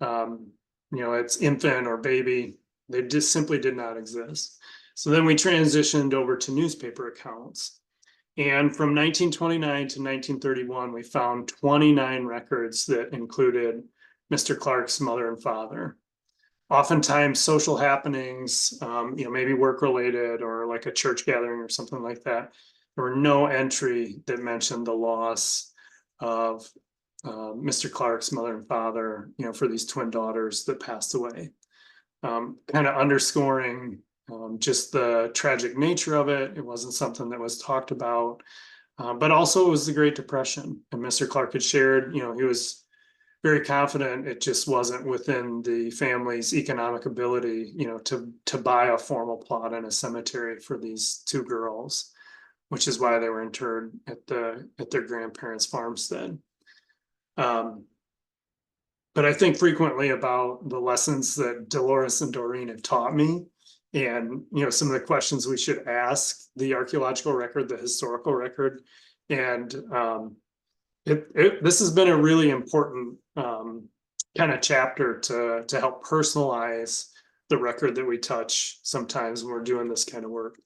Speaker 2: it's infant or baby. They just simply did not exist. So then we transitioned over to newspaper accounts. And from 1929 to 1931, we found 29 records that included Mr. Clark's mother and father. Oftentimes social happenings, maybe work related or like a church gathering or something like that. There were no entry that mentioned the loss of Mr. Clark's mother and father, for these twin daughters that passed away. Kind of underscoring just the tragic nature of it. It wasn't something that was talked about, but also it was the Great Depression. And Mr. Clark had shared, he was very confident it just wasn't within the family's economic ability, to buy a formal plot in a cemetery for these two girls, which is why they were interred at their grandparents' farmstead. But I think frequently about the lessons that Dolores and Doreen have taught me, and some of the questions we should ask the archaeological record, the historical record, and this has been a really important kind of chapter to help personalize the record that we touch sometimes when we're doing this kind of work.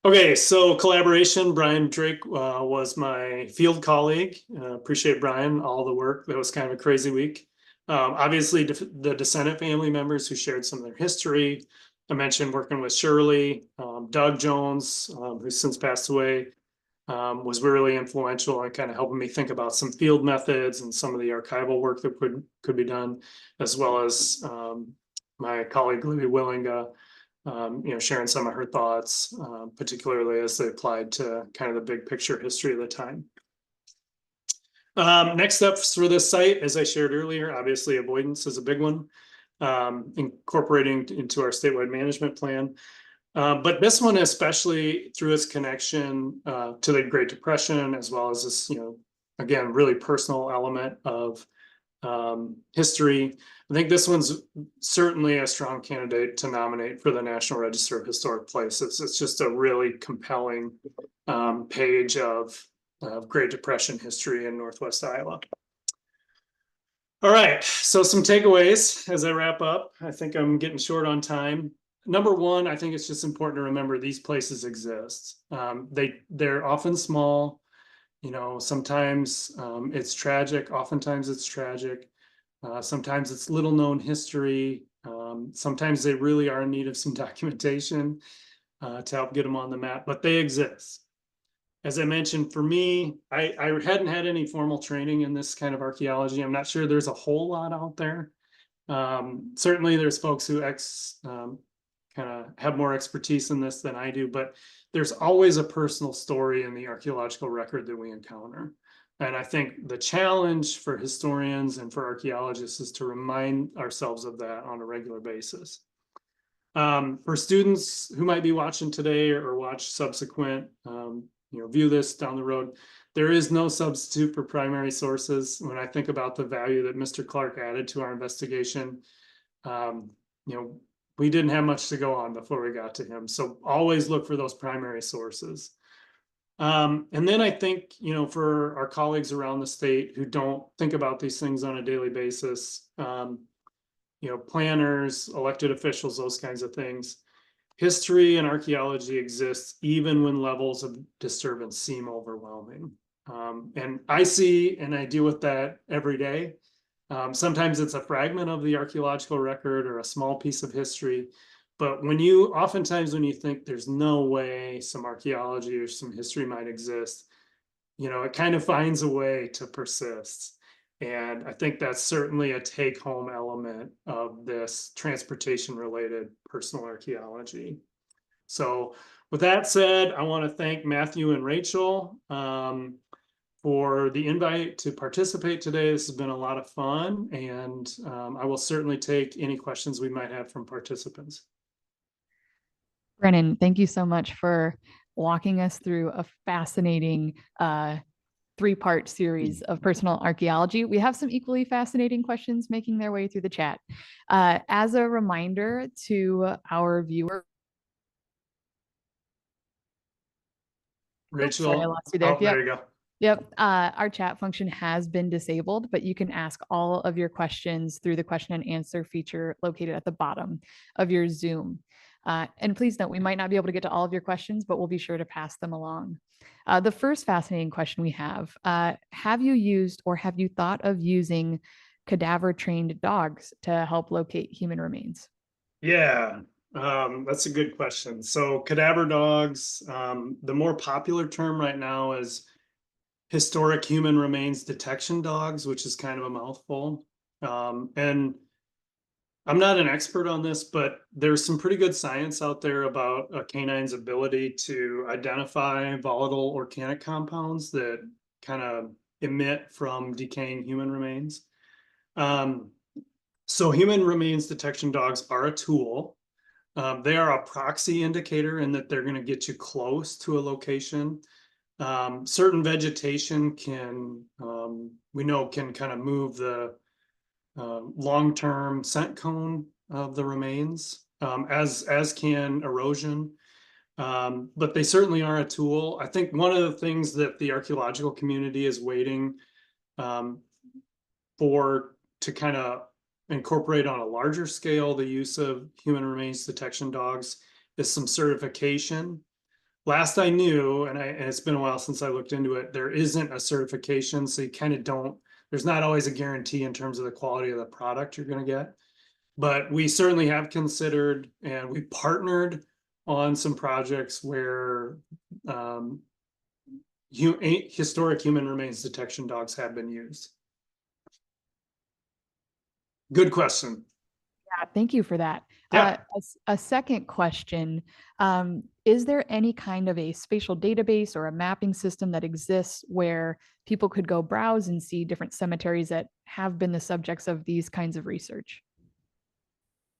Speaker 2: Okay, so collaboration. Brian Drake was my field colleague. Appreciate Brian, all the work. That was kind of a crazy week. Obviously, the descendant family members who shared some of their history. I mentioned working with Shirley, Doug Jones, who's since passed away, was really influential in kind of helping me think about some field methods and some of the archival work that could be done, as well as my colleague Libby Willinga, sharing some of her thoughts, particularly as they applied to kind of the big picture history of the time. Next steps for this site, as I shared earlier, obviously avoidance is a big one, incorporating into our statewide management plan. But this one, especially through its connection to the Great Depression, as well as this, again, really personal element of history. I think this one's certainly a strong candidate to nominate for the National Register of Historic Places. It's just a really compelling page of Great Depression history in Northwest Iowa. All right, so some takeaways as I wrap up. I think I'm getting short on time. Number one, I think it's just important to remember these places exist. They're often small. Sometimes it's tragic. Oftentimes it's tragic. Sometimes it's little known history. Sometimes they really are in need of some documentation to help get them on the map, but they exist. As I mentioned, for me, I hadn't had any formal training in this kind of archaeology. I'm not sure there's a whole lot out there. Certainly there's folks who kind of have more expertise in this than I do, but there's always a personal story in the archaeological record that we encounter. And I think the challenge for historians and for archaeologists is to remind ourselves of that on a regular basis. For students who might be watching today or watch subsequent, view this down the road, there is no substitute for primary sources. When I think about the value that Mr. Clark added to our investigation, we didn't have much to go on before we got to him. So always look for those primary sources. And then I think, for our colleagues around the state who don't think about these things on a daily basis, planners, elected officials, those kinds of things, history and archaeology exists even when levels of disturbance seem overwhelming. And I see and I deal with that every day. Sometimes it's a fragment of the archaeological record or a small piece of history. But oftentimes when you think there's no way some archaeology or some history might exist, it kind of finds a way to persist. And I think that's certainly a take-home element of this transportation-related personal archaeology. So with that said, I want to thank Matthew and Rachel for the invite to participate today. This has been a lot of fun, and I will certainly take any questions we might have from participants.
Speaker 3: Brennan, thank you so much for walking us through a fascinating three-part series of personal archaeology. We have some equally fascinating questions making their way through the chat. As a reminder to our viewers,
Speaker 2: Rachel,
Speaker 3: sorry, I lost you there.
Speaker 2: Oh, there you go.
Speaker 3: Yep. Our chat function has been disabled, but you can ask all of your questions through the question and answer feature located at the bottom of your Zoom. And please note, we might not be able to get to all of your questions, but we'll be sure to pass them along. The first fascinating question we have you used or have you thought of using cadaver-trained dogs to help locate human remains?
Speaker 2: Yeah, that's a good question. So cadaver dogs, the more popular term right now is historic human remains detection dogs, which is kind of a mouthful. And I'm not an expert on this, but there's some pretty good science out there about a canine's ability to identify volatile organic compounds that kind of emit from decaying human remains. So human remains detection dogs are a tool. They are a proxy indicator in that they're going to get you close to a location. Certain vegetation can kind of move the long-term scent cone of the remains, as can erosion. But they certainly are a tool. I think one of the things that the archaeological community is waiting for to kind of incorporate on a larger scale the use of human remains detection dogs is some certification. Last I knew, and it's been a while since I looked into it, there isn't a certification, so you kind of there's not always a guarantee in terms of the quality of the product you're going to get. But we certainly have considered, and we partnered on some projects where historic human remains detection dogs have been used. Good question.
Speaker 3: Yeah, thank you for that.
Speaker 2: Yeah.
Speaker 3: A second question, is there any kind of a spatial database or a mapping system that exists where people could go browse and see different cemeteries that have been the subjects of these kinds of research?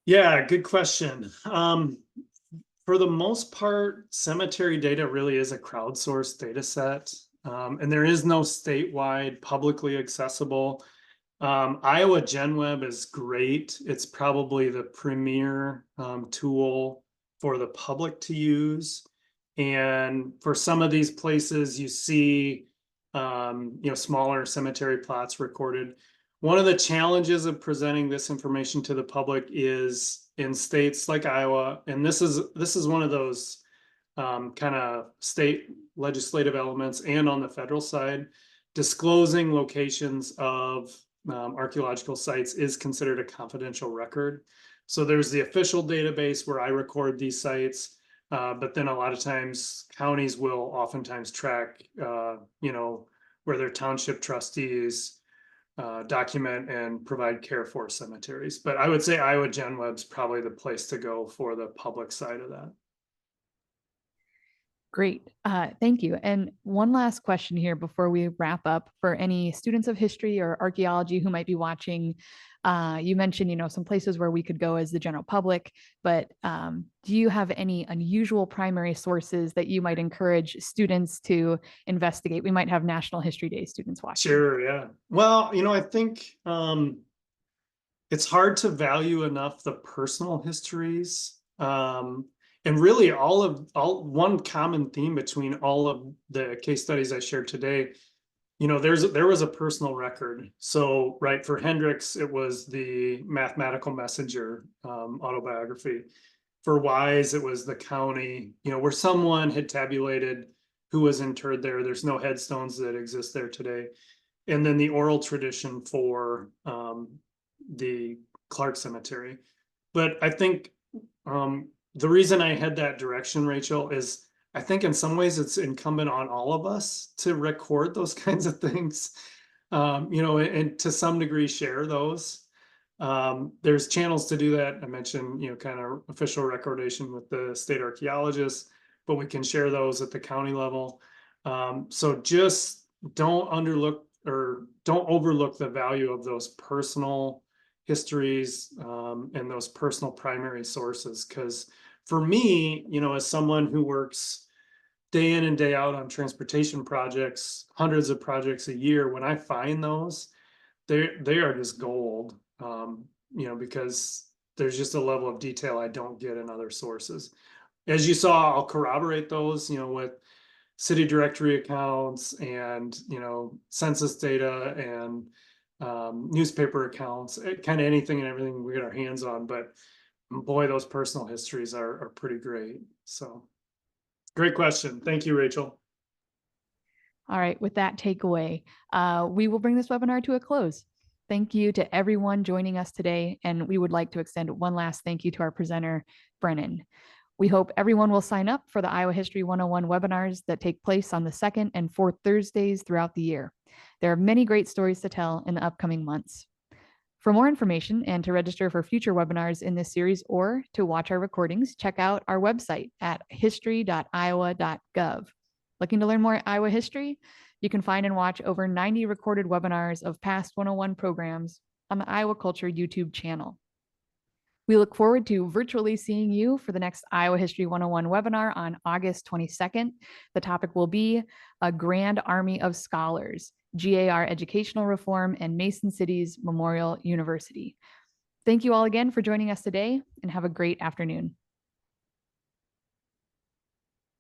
Speaker 2: Yeah, good question. For the most part, cemetery data really is a crowdsourced data set, and there is no statewide publicly accessible. Iowa GenWeb is great. It's probably the premier tool for the public to use. And for some of these places, you see, smaller cemetery plots recorded. One of the challenges of presenting this information to the public is in states like Iowa, and this is one of those kind of state legislative elements, and on the federal side, disclosing locations of archaeological sites is considered a confidential record. So there's the official database where I record these sites, but then a lot of times counties will oftentimes track, where their township trustees document and provide care for cemeteries. But I would say Iowa GenWeb's probably the place to go for the public side of that.
Speaker 3: Great. Thank you. And one last question here before we wrap up for any students of history or archaeology who might be watching. You mentioned, some places where we could go as the general public, but do you have any unusual primary sources that you might encourage students to investigate? We might have National History Day students watching.
Speaker 2: Sure, yeah. Well, I think it's hard to value enough the personal histories. And really one common theme between all of the case studies I shared today, there was a personal record. So, right, for Hendricks, it was the mathematical messenger autobiography. For Wise, it was the county, where someone had tabulated who was interred there. There's no headstones that exist there today. And then the oral tradition for the Clark Cemetery. But I think the reason I head that direction, Rachel, is I think in some ways it's incumbent on all of us to record those kinds of things, and to some degree share those. There's channels to do that. I mentioned, kind of official recordation with the state archaeologists, but we can share those at the county level. So just don't overlook the value of those personal histories and those personal primary sources. Because for me, as someone who works day in and day out on transportation projects, hundreds of projects a year, when I find those, they are just gold, because there's just a level of detail I don't get in other sources. As you saw, I'll corroborate those, with city directory accounts and, census data and newspaper accounts, kind of anything and everything we get our hands on. But boy, those personal histories are pretty great. So great question. Thank you, Rachel.
Speaker 3: All right, with that takeaway, we will bring this webinar to a close. Thank you to everyone joining us today, and we would like to extend one last thank you to our presenter, Brennan. We hope everyone will sign up for the Iowa History 101 webinars that take place on the 2nd and 4th Thursdays throughout the year. There are many great stories to tell in the upcoming months. For more information and to register for future webinars in this series or to watch our recordings, check out our website at history.iowa.gov. Looking to learn more Iowa history? You can find and watch over 90 recorded webinars of past 101 programs on the Iowa Culture YouTube channel. We look forward to virtually seeing you for the next Iowa History 101 webinar on August 22nd. The topic will be A Grand Army of Scholars, GAR Educational Reform and Mason City's Memorial University. Thank you all again for joining us today, and have a great afternoon.